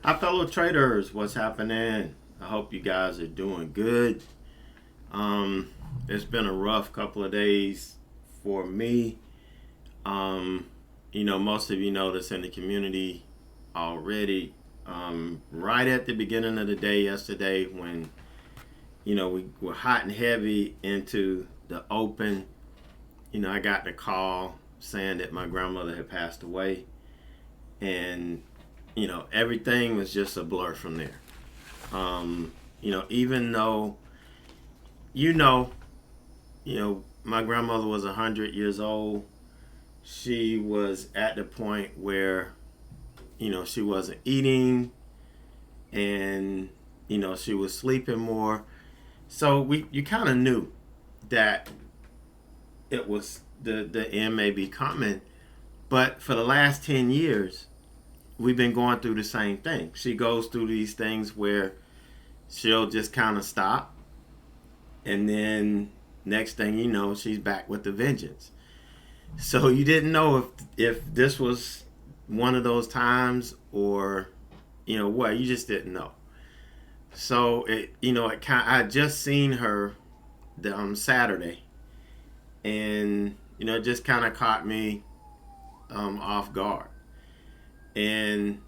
Hi, fellow traders. What's happening? I hope you guys are doing good. Um, it's been a rough couple of days for me. Um, most of you know this in the community already. Right at the beginning of the day yesterday, when we were hot and heavy into the open, I got the call saying that my grandmother had passed away, and everything was just a blur from there. Even though you know, my grandmother was 100 years old. She was at the point where, she wasn't eating, and she was sleeping more. So you kind of knew that it was the end may be coming. But for the last 10 years, we've been going through the same thing. She goes through these things where she'll just kind of stop, and then next thing you know, she's back with the vengeance. So you didn't know if this was one of those times, or what, you just didn't know. So it kind, I just seen her Saturday, and it just kind of caught me off guard. And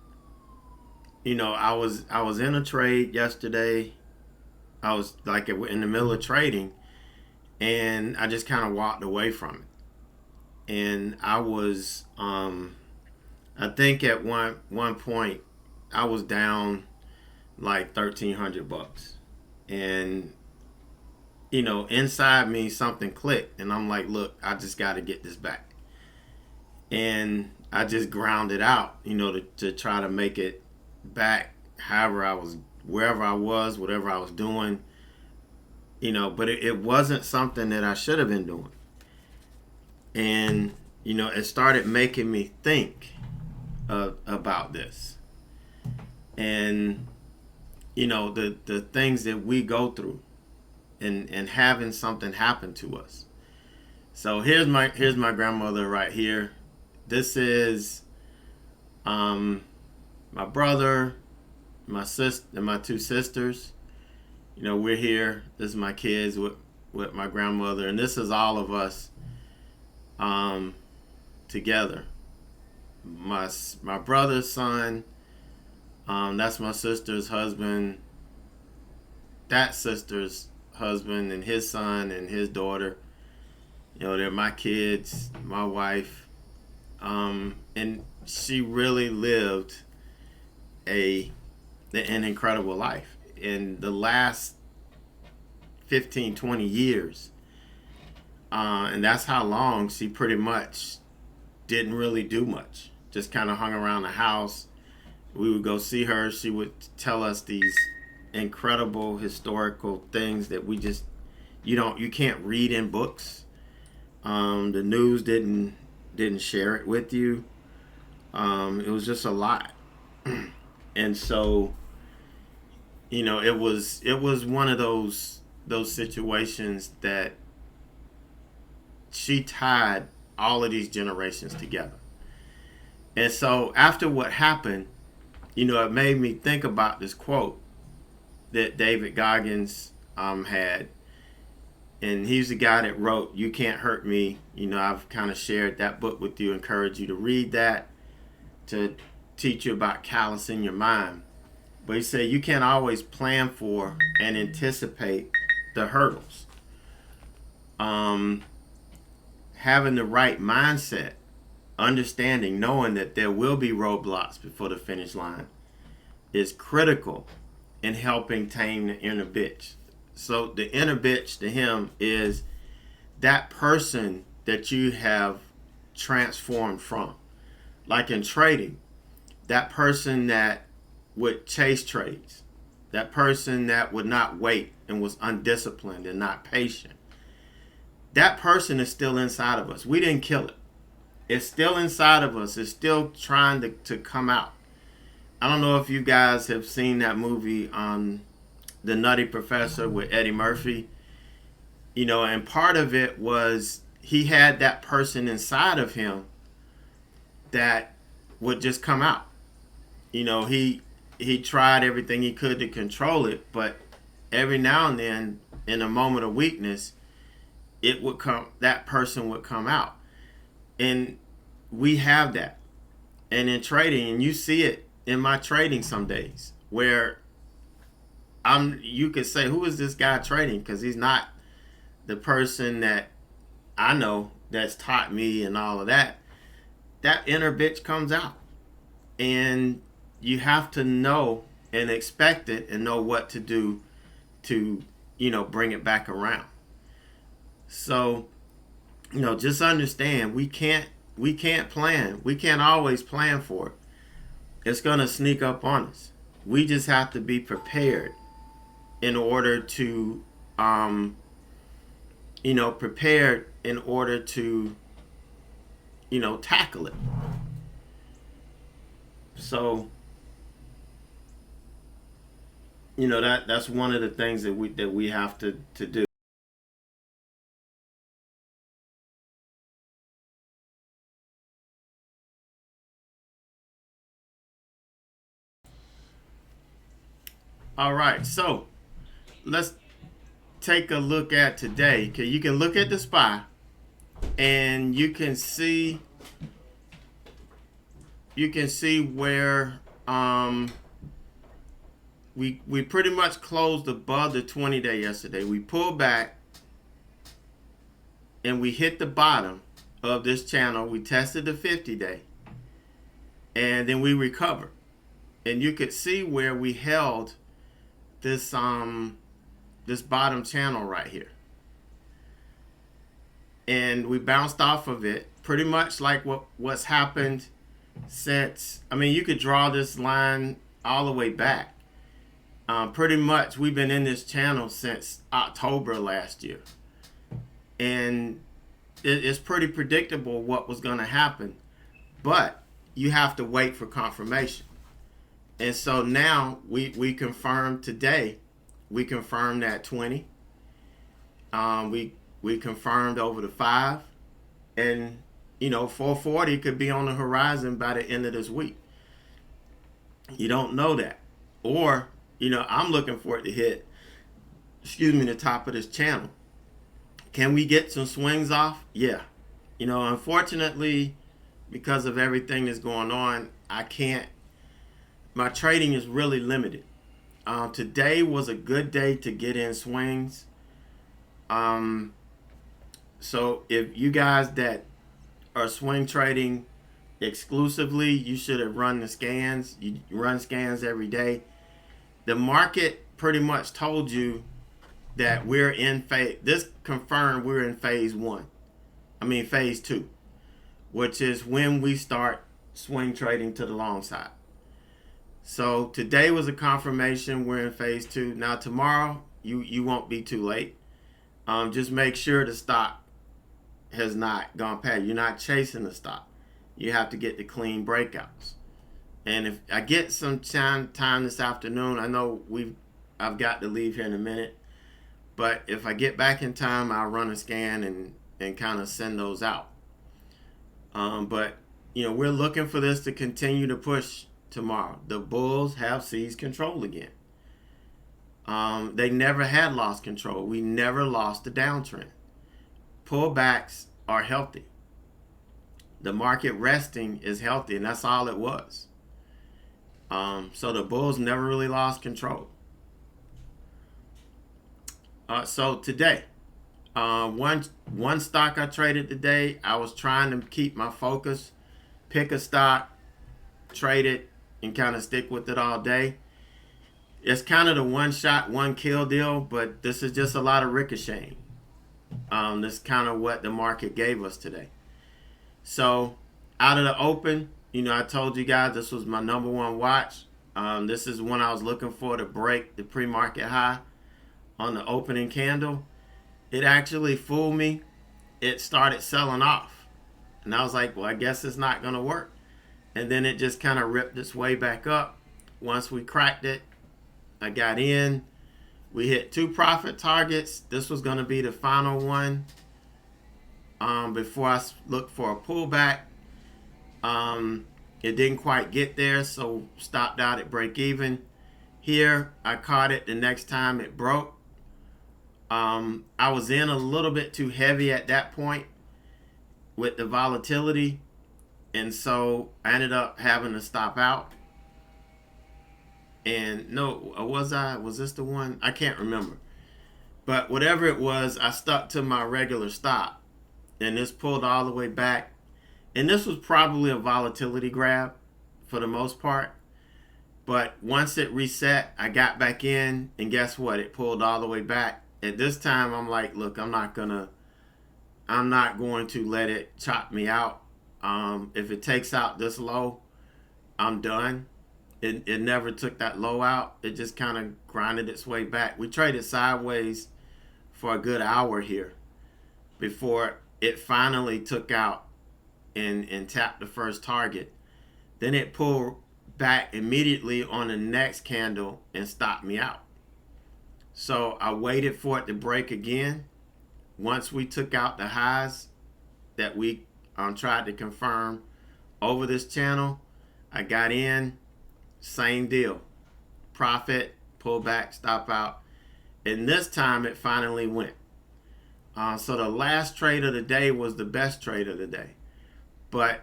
I was in a trade yesterday. I was like in the middle of trading, and I just kind of walked away from it. And I think at one point I was down like $1,300, and inside me something clicked, and I'm like, look, I just got to get this back. And I just ground it out, to try to make it back. However, I was wherever I was, whatever I was doing, but it wasn't something that I should have been doing. And it started making me think about this, and the things that we go through, and having something happen to us. So here's my grandmother right here. This is my brother, my sister, and my two sisters. We're here. This is my kids with my grandmother, and this is all of us together. My brother's son, that's my sister's husband. That sister's husband and his son and his daughter. They're my kids, my wife, and she really lived an incredible life in the last 15, 20 years. And that's how long she pretty much didn't really do much. Just kind of hung around the house. We would go see her. She would tell us these incredible historical things that you can't read in books. The news didn't share it with you. It was just a lot. And so it was one of those situations that she tied all of these generations together. And so after what happened, it made me think about this quote that David Goggins had. And he's the guy that wrote "You Can't Hurt Me." I've kind of shared that book with you, encourage you to read that, to teach you about callousing your mind. But he said you can't always plan for and anticipate the hurdles. Having the right mindset, understanding, knowing that there will be roadblocks before the finish line, is critical in helping tame the inner bitch. So the inner bitch to him is that person that you have transformed from. Like in trading, that person that would chase trades, that person that would not wait and was undisciplined and not patient. That person is still inside of us. We didn't kill it. It's still inside of us. It's still trying to come out. I don't know if you guys have seen that movie, The Nutty Professor, with Eddie Murphy. And part of it was he had that person inside of him that would just come out. He he tried everything he could to control it, but every now and then, in a moment of weakness, it would come. That person would come out, and we have that. And in trading, and you see it in my trading some days where you could say, who is this guy trading? Because he's not the person that I know that's taught me and all of that. That inner bitch comes out, and you have to know and expect it and know what to do to, bring it back around. So, just understand we can't plan. We can't always plan for it. It's going to sneak up on us. We just have to be prepared in order to prepared in order to tackle it. So that's one of the things that we have to do. All right, so let's take a look at today. Okay, you can look at the SPY, and you can see where we pretty much closed above the 20-day yesterday. We pulled back and we hit the bottom of this channel. We tested the 50-day, and then we recovered. And you could see where we held this this bottom channel right here, and we bounced off of it pretty much like what's happened since. I mean, you could draw this line all the way back. Pretty much we've been in this channel since October last year, and it's pretty predictable what was going to happen, but you have to wait for confirmation. And so now we confirmed today. We confirmed that 20. We confirmed over the 5, and 440 could be on the horizon by the end of this week. You don't know that, or I'm looking for it to hit, the top of this channel. Can we get some swings off? Yeah. Unfortunately, because of everything that's going on, I can't. My trading is really limited. Today was a good day to get in swings. So if you guys that are swing trading exclusively, you should have run the scans. You run scans every day. The market pretty much told you that we're in phase. This confirmed we're in phase 2, which is when we start swing trading to the long side. So today was a confirmation we're in phase 2. Now tomorrow you won't be too late. Just make sure the stock has not gone past. You're not chasing the stock. You have to get the clean breakouts. And if I get some time this afternoon, I know I've got to leave here in a minute. But if I get back in time, I'll run a scan and kind of send those out. But we're looking for this to continue to push tomorrow. The bulls have seized control again. They never had lost control. We never lost the downtrend. Pullbacks are healthy. The market resting is healthy, and that's all it was. So the bulls never really lost control. So today, one stock I traded today, I was trying to keep my focus, pick a stock, trade it, and kind of stick with it all day. It's kind of the one shot, one kill deal, but this is just a lot of ricocheting. This is kind of what the market gave us today. So out of the open, I told you guys this was my number one watch. This is one I was looking for to break the pre-market high on the opening candle. It actually fooled me. It started selling off. And I was like, well, I guess it's not going to work. And then it just kind of ripped its way back up. Once we cracked it, I got in. We hit 2 profit targets. This was going to be the final one before I looked for a pullback. It didn't quite get there, so stopped out at break even. Here, I caught it the next time it broke. I was in a little bit too heavy at that point with the volatility, and so I ended up having to stop out. And no, was this the one? I can't remember. But whatever it was, I stuck to my regular stop, and this pulled all the way back. And this was probably a volatility grab for the most part. But once it reset, I got back in, and guess what? It pulled all the way back. At this time, I'm like, look, I'm not going to let it chop me out. If it takes out this low, I'm done. It never took that low out. It just kind of grinded its way back. We traded sideways for a good hour here before it finally took out and tapped the first target. Then it pulled back immediately on the next candle and stopped me out. So I waited for it to break again. Once we took out the highs that we tried to confirm over this channel, I got in, same deal. Profit, pull back, stop out. And this time it finally went. So the last trade of the day was the best trade of the day. But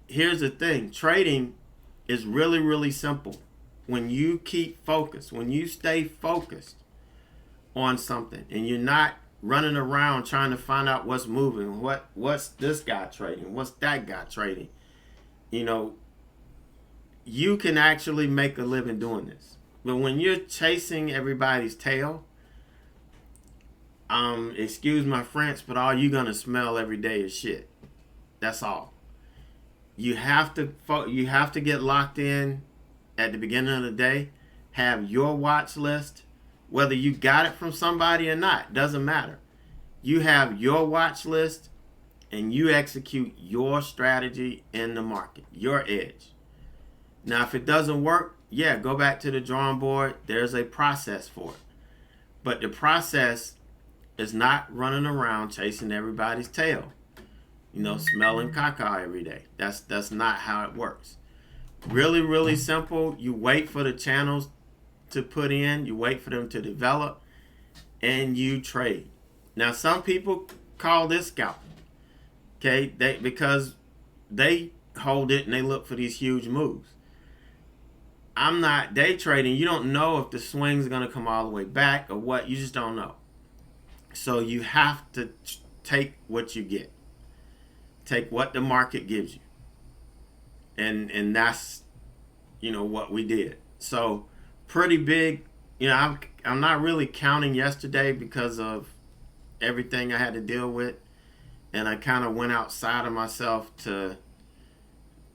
here's the thing. Trading is really, really simple. When you keep focused, when you stay focused on something and you're not running around trying to find out what's moving, what's this guy trading, what's that guy trading, you can actually make a living doing this. But when you're chasing everybody's tail, excuse my French, but all you're gonna smell every day is shit. That's all. You have to get locked in at the beginning of the day. Have your watch list, whether you got it from somebody or not, doesn't matter. You have your watch list and you execute your strategy in the market, your edge. Now, if it doesn't work, go back to the drawing board. There's a process for it. But the process is not running around chasing everybody's tail, smelling caca every day. That's not how it works. Really, really simple. You wait for the channels to put in, you wait for them to develop, and you trade. Now, some people call this scalping, okay? Because they hold it and they look for these huge moves. I'm not day trading. You don't know if the swing's going to come all the way back or what. You just don't know. So you have to take what you get. Take what the market gives you. And that's, what we did. So pretty big. I'm not really counting yesterday because of everything I had to deal with. And I kind of went outside of myself to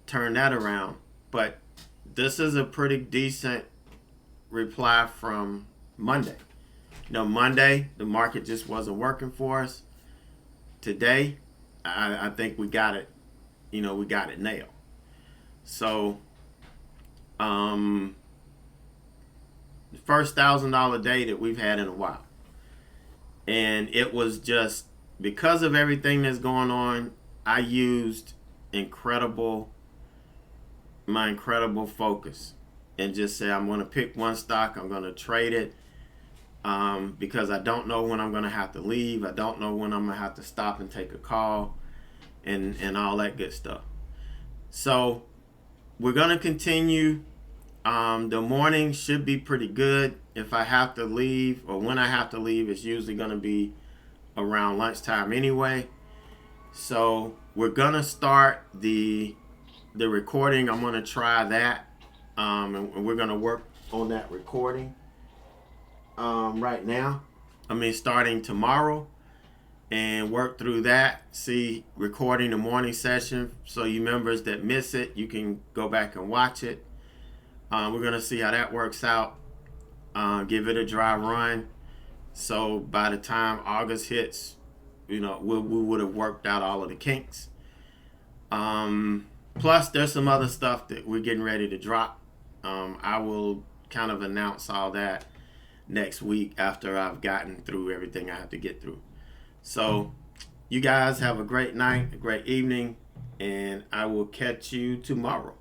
turn that around. But this is a pretty decent reply from Monday. Monday, the market just wasn't working for us. Today, I think we got it, we got it nailed. So, the first $1,000 day that we've had in a while. And it was just, because of everything that's going on, I used my incredible focus and just say, I'm going to pick one stock, I'm going to trade it, because I don't know when I'm going to have to leave. I don't know when I'm going to have to stop and take a call and all that good stuff. So we're going to continue. The morning should be pretty good. If I have to leave or when I have to leave, it's usually going to be around lunchtime anyway. So we're going to start the recording. I'm going to try that. And we're going to work on that recording right now. Starting tomorrow, and work through that. See, recording the morning session, so you members that miss it, you can go back and watch it. We're going to see how that works out. Give it a dry run. So by the time August hits, we would have worked out all of the kinks. Plus, there's some other stuff that we're getting ready to drop. I will kind of announce all that next week after I've gotten through everything I have to get through. So you guys have a great night, a great evening, and I will catch you tomorrow.